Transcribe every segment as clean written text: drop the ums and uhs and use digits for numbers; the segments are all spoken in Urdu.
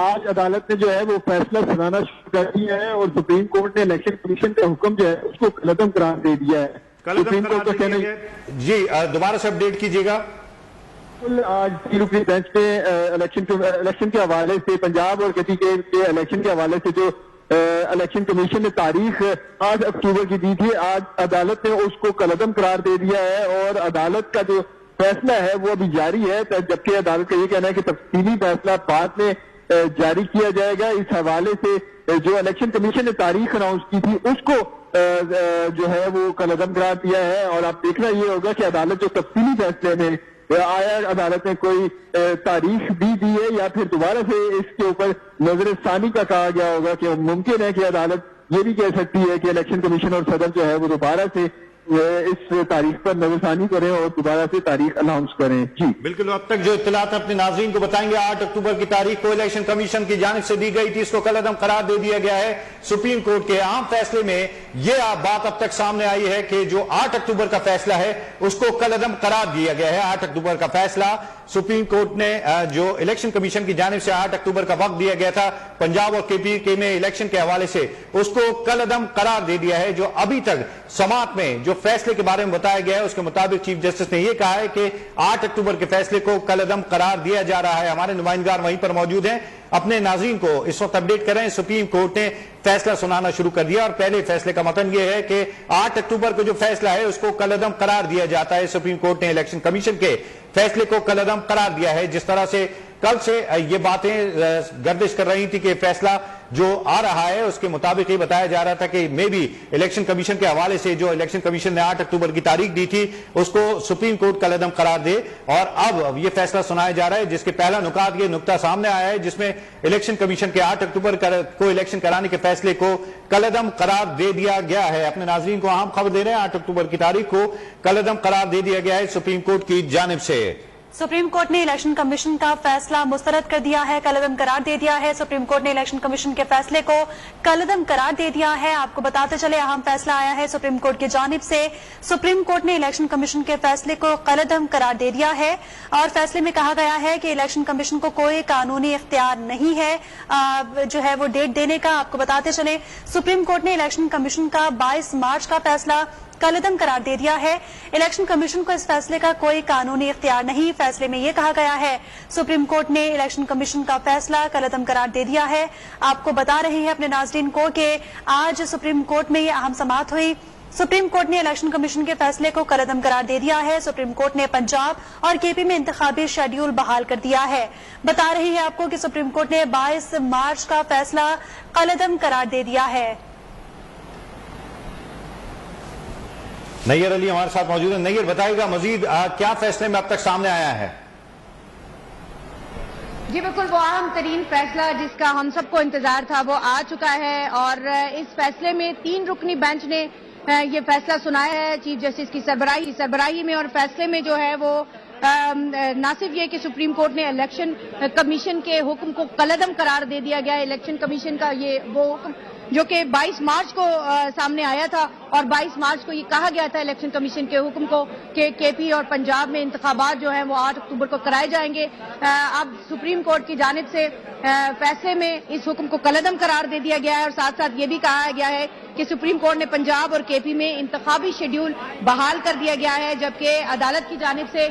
آج عدالت نے جو ہے وہ فیصلہ سنانا شروع کر دیا ہے اور سپریم کورٹ نے الیکشن کمیشن کا حکم جو ہے اس کو کالعدم قرار دے دیا ہے۔ سپریم کورٹ کا کہنا ہے جی دوبارہ سے اپڈیٹ کیجیے گا۔ آج 3 رکنی بینچ نے الیکشن کے حوالے سے پنجاب اور کے کے الیکشن کے حوالے سے جو الیکشن کمیشن نے تاریخ 8 اکتوبر کی دی تھی، آج عدالت نے اس کو کالعدم قرار دے دیا ہے اور عدالت کا جو فیصلہ ہے وہ ابھی جاری ہے، جبکہ عدالت کا یہ کہنا ہے کہ تفصیلی فیصلہ بعد میں جاری کیا جائے گا۔ اس حوالے سے جو الیکشن کمیشن نے تاریخ اناؤنس کی تھی اس کو جو ہے وہ کالعدم قرار دیا ہے، اور اب دیکھنا یہ ہوگا کہ عدالت جو تفصیلی فیصلے میں آیا عدالت نے کوئی تاریخ بھی دی ہے یا پھر دوبارہ سے اس کے اوپر نظر ثانی کا کہا گیا ہوگا کہ ممکن ہے کہ عدالت یہ بھی کہہ سکتی ہے کہ الیکشن کمیشن اور صدر جو ہے وہ دوبارہ سے اس تاریخ پر نظر ثانی کریں اور دوبارہ سے تاریخ اناؤنس کریں۔ جی بالکل، اب تک جو اطلاعات اپنے ناظرین کو بتائیں گے، 8 اکتوبر کی تاریخ کو الیکشن کمیشن کی جانب سے دی گئی تھی، اس کو کالعدم قرار دے دیا گیا ہے۔ سپریم کورٹ کے اہم فیصلے میں یہ بات اب تک سامنے آئی ہے کہ جو 8 اکتوبر کا فیصلہ ہے اس کو کالعدم قرار دیا گیا ہے۔ 8 اکتوبر کا فیصلہ سپریم کورٹ نے جو الیکشن کمیشن کی جانب سے 8 اکتوبر کا وقت دیا گیا تھا پنجاب اور کے پی میں الیکشن کے حوالے سے، اس کو کالعدم قرار دے دیا ہے۔ جو ابھی تک سماعت میں جو فیصلے کے بارے میں بتایا گیا ہے اس کے مطابق چیف جسٹس نے یہ کہا ہے کہ 8 اکتوبر کے فیصلے کو کالعدم قرار دیا جا رہا ہے۔ ہمارے نمائندگان وہیں پر موجود ہیں، اپنے ناظرین کو اس وقت اپڈیٹ کریں۔ سپریم کورٹ نے فیصلہ سنانا شروع کر دیا اور پہلے فیصلے کا متن یہ ہے کہ 8 اکتوبر کو جو فیصلہ ہے اس کو کالعدم قرار دیا جاتا ہے۔ سپریم کورٹ نے الیکشن کمیشن کے فیصلے کو کالعدم قرار دیا ہے۔ جس طرح سے کل سے یہ باتیں گردش کر رہی تھی کہ فیصلہ جو آ رہا ہے اس کے مطابق یہ بتایا جا رہا تھا کہ میں بھی الیکشن کمیشن کے حوالے سے جو الیکشن کمیشن نے 8 اکتوبر کی تاریخ دی تھی اس کو سپریم کورٹ کالعدم قرار دے، اور اب یہ فیصلہ سنایا جا رہا ہے جس کے پہلا نکات یہ نقطہ سامنے آیا ہے جس میں الیکشن کمیشن کے 8 اکتوبر کو الیکشن کرانے کے فیصلے کو کالعدم قرار دے دیا گیا ہے۔ اپنے ناظرین کو اہم خبر دے رہے ہیں، 8 اکتوبر کی تاریخ کو کالعدم قرار دے دیا گیا ہے سپریم کورٹ کی جانب سے۔ سپریم کورٹ نے الیکشن کمیشن کا فیصلہ مسترد کر دیا ہے، کالعدم قرار دے دیا ہے۔ سپریم کورٹ نے الیکشن کمیشن کے فیصلے کو کالعدم قرار دے دیا ہے۔ آپ کو بتاتے چلے اہم فیصلہ آیا ہے سپریم کورٹ کی جانب سے۔ سپریم کورٹ نے الیکشن کمیشن کے فیصلے کو کالعدم قرار دے دیا ہے اور فیصلے میں کہا گیا ہے کہ الیکشن کمیشن کو کوئی قانونی اختیار نہیں ہے جو ہے وہ ڈیٹ دینے کا۔ آپ کو بتاتے چلے سپریم کورٹ نے الیکشن کمیشن کا 22 مارچ کا فیصلہ کالعدم قرار دے دیا ہے۔ الیکشن کمیشن کو اس فیصلے کا کوئی قانونی اختیار نہیں، فیصلے میں یہ کہا گیا ہے سپریم کورٹ نے الیکشن کمیشن کا فیصلہ کالعدم قرار دے دیا ہے۔ آپ کو بتا رہے ہیں اپنے ناظرین کو کہ آج سپریم کورٹ میں یہ اہم سماعت ہوئی۔ سپریم کورٹ نے الیکشن کمیشن کے فیصلے کو کالعدم قرار دے دیا ہے۔ سپریم کورٹ نے پنجاب اور کے پی میں انتخابی شیڈیول بحال کر دیا ہے۔ بتا رہی ہے آپ کو کہ سپریم کورٹ نے 22 مارچ کا فیصلہ کالعدم قرار دے دیا ہے۔ نیئر علی ہمارے ساتھ موجود ہیں۔ نیئر بتائے گا مزید کیا فیصلے میں اب تک سامنے آیا ہے؟ جی بالکل، وہ اہم ترین فیصلہ جس کا ہم سب کو انتظار تھا وہ آ چکا ہے، اور اس فیصلے میں 3 رکنی بینچ نے یہ فیصلہ سنایا ہے چیف جسٹس کی سربراہی میں، اور فیصلے میں جو ہے وہ نہ صرف یہ کہ سپریم کورٹ نے الیکشن کمیشن کے حکم کو کالعدم قرار دے دیا گیا ہے، الیکشن کمیشن کا یہ وہ حکم جو کہ 22 مارچ کو سامنے آیا تھا، اور 22 مارچ کو یہ کہا گیا تھا الیکشن کمیشن کے حکم کو کہ کے پی اور پنجاب میں انتخابات جو ہیں وہ 8 اکتوبر کو کرائے جائیں گے۔ اب سپریم کورٹ کی جانب سے فیصلے میں اس حکم کو کالعدم قرار دے دیا گیا ہے، اور ساتھ ساتھ یہ بھی کہا گیا ہے کہ سپریم کورٹ نے پنجاب اور کے پی میں انتخابی شیڈیول بحال کر دیا گیا ہے، جبکہ عدالت کی جانب سے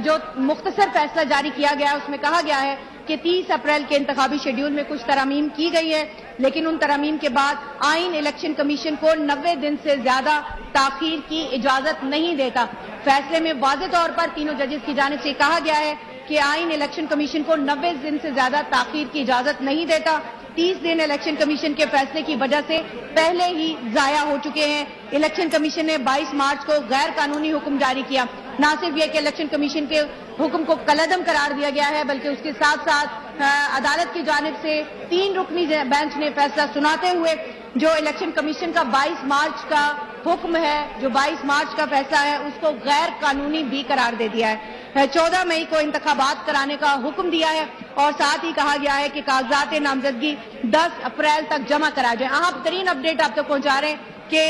جو مختصر فیصلہ جاری کیا گیا ہے اس میں کہا گیا ہے کہ 30 اپریل کے انتخابی شیڈیول میں کچھ ترامیم کی گئی ہے، لیکن ان ترامیم کے بعد آئین الیکشن کمیشن کو 90 دن سے زیادہ تاخیر کی اجازت نہیں دیتا۔ فیصلے میں واضح طور پر تینوں ججز کی جانب سے کہا گیا ہے کہ آئین الیکشن کمیشن کو 90 دن سے زیادہ تاخیر کی اجازت نہیں دیتا۔ 30 دن الیکشن کمیشن کے فیصلے کی وجہ سے پہلے ہی ضائع ہو چکے ہیں۔ الیکشن کمیشن نے 22 مارچ کو غیر قانونی حکم جاری کیا۔ نہ صرف یہ کہ الیکشن کمیشن کے حکم کو کالعدم قرار دیا گیا ہے، بلکہ اس کے ساتھ ساتھ عدالت کی جانب سے 3 رکنی بینچ نے فیصلہ سناتے ہوئے جو الیکشن کمیشن کا 22 مارچ کا حکم ہے، جو 22 مارچ کا فیصلہ ہے، اس کو غیر قانونی بھی قرار دے دیا ہے۔ 14 مئی کو انتخابات کرانے کا حکم دیا ہے، اور ساتھ ہی کہا گیا ہے کہ کاغذات نامزدگی 10 اپریل تک جمع کرا جائے۔ اہم ترین اپڈیٹ آپ تک پہنچا رہے ہیں کہ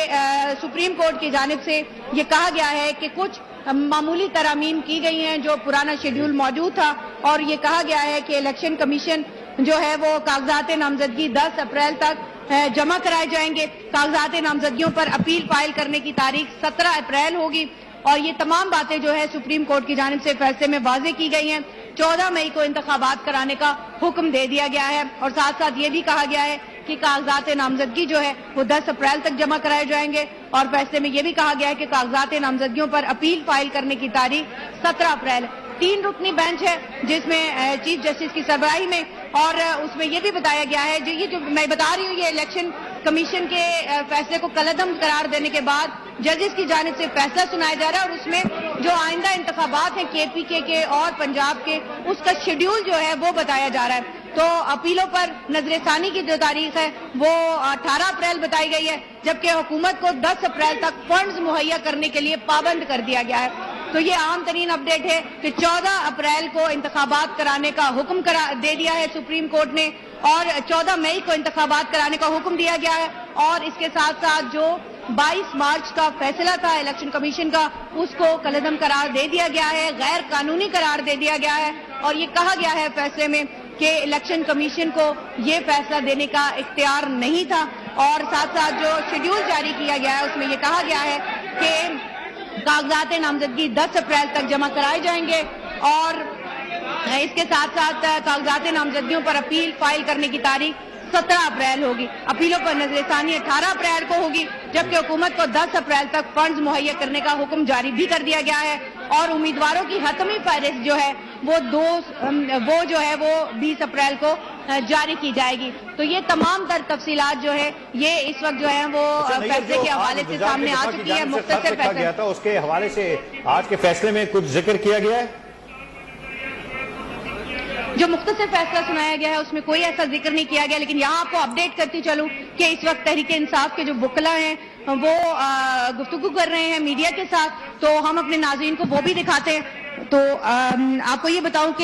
سپریم کورٹ کی جانب سے یہ کہا گیا ہے کہ کچھ معمولی ترامیم کی گئی ہیں جو پرانا شیڈیول موجود تھا، اور یہ کہا گیا ہے کہ الیکشن کمیشن جو ہے وہ کاغذات نامزدگی 10 اپریل تک جمع کرائے جائیں گے. کاغذات نامزدگیوں پر اپیل فائل کرنے کی تاریخ 17 اپریل ہوگی اور یہ تمام باتیں جو ہے سپریم کورٹ کی جانب سے فیصلے میں واضح کی گئی ہیں. 14 مئی کو انتخابات کرانے کا حکم دے دیا گیا ہے اور ساتھ ساتھ یہ بھی کہا گیا ہے کہ کاغذات نامزدگی جو ہے وہ 10 اپریل تک جمع کرائے جائیں گے اور فیصلے میں یہ بھی کہا گیا ہے کہ کاغذات نامزدگیوں پر اپیل فائل کرنے کی تاریخ 17 اپریل. 3 رکنی بینچ ہے جس میں چیف جسٹس کی سربراہی میں اور اس میں یہ بھی بتایا گیا ہے جو میں بتا رہی ہوں یہ الیکشن کمیشن کے فیصلے کو کالعدم قرار دینے کے بعد ججز کی جانب سے فیصلہ سنایا جا رہا ہے اور اس میں جو آئندہ انتخابات ہیں KPK کے اور پنجاب کے اس کا شیڈیول جو ہے وہ بتایا جا رہا ہے. تو اپیلوں پر نظر ثانی کی جو تاریخ ہے وہ 18 اپریل بتائی گئی ہے جبکہ حکومت کو 10 اپریل تک فنڈز مہیا کرنے کے لیے پابند کر دیا گیا ہے. تو یہ عام ترین اپڈیٹ ہے کہ 14 اپریل کو انتخابات کرانے کا حکم دے دیا ہے سپریم کورٹ نے اور 14 مئی کو انتخابات کرانے کا حکم دیا گیا ہے اور اس کے ساتھ ساتھ جو 22 مارچ کا فیصلہ تھا الیکشن کمیشن کا اس کو کالعدم قرار دے دیا گیا ہے, غیر قانونی قرار دے دیا گیا ہے اور یہ کہا گیا ہے فیصلے میں کہ الیکشن کمیشن کو یہ فیصلہ دینے کا اختیار نہیں تھا. اور ساتھ ساتھ جو شیڈیول جاری کیا گیا ہے اس میں یہ کہا گیا ہے کہ کاغذات نامزدگی 10 اپریل تک جمع کرائے جائیں گے اور اس کے ساتھ ساتھ کاغذات نامزدگیوں پر اپیل فائل کرنے کی تاریخ 17 اپریل ہوگی. اپیلوں پر نظر ثانی 18 اپریل کو ہوگی جبکہ حکومت کو 10 اپریل تک فنڈز مہیا کرنے کا حکم جاری بھی کر دیا گیا ہے اور امیدواروں کی حتمی فہرست جو ہے وہ جو ہے وہ 20 اپریل کو جاری کی جائے گی. تو یہ تمام تر تفصیلات جو ہے یہ اس وقت جو ہے وہ فیصلے کے حوالے سے سامنے آ چکی ہے. مختصر فیصلہ تھا اس کے حوالے سے آج کے فیصلے میں کچھ ذکر کیا گیا ہے. جو مختصر فیصلہ سنایا گیا ہے اس میں کوئی ایسا ذکر نہیں کیا گیا لیکن یہاں آپ کو اپڈیٹ کرتی چلوں کہ اس وقت تحریک انصاف کے جو وکلا ہیں وہ گفتگو کر رہے ہیں میڈیا کے ساتھ تو ہم اپنے ناظرین کو وہ بھی دکھاتے ہیں. تو آپ کو یہ بتاؤں کہ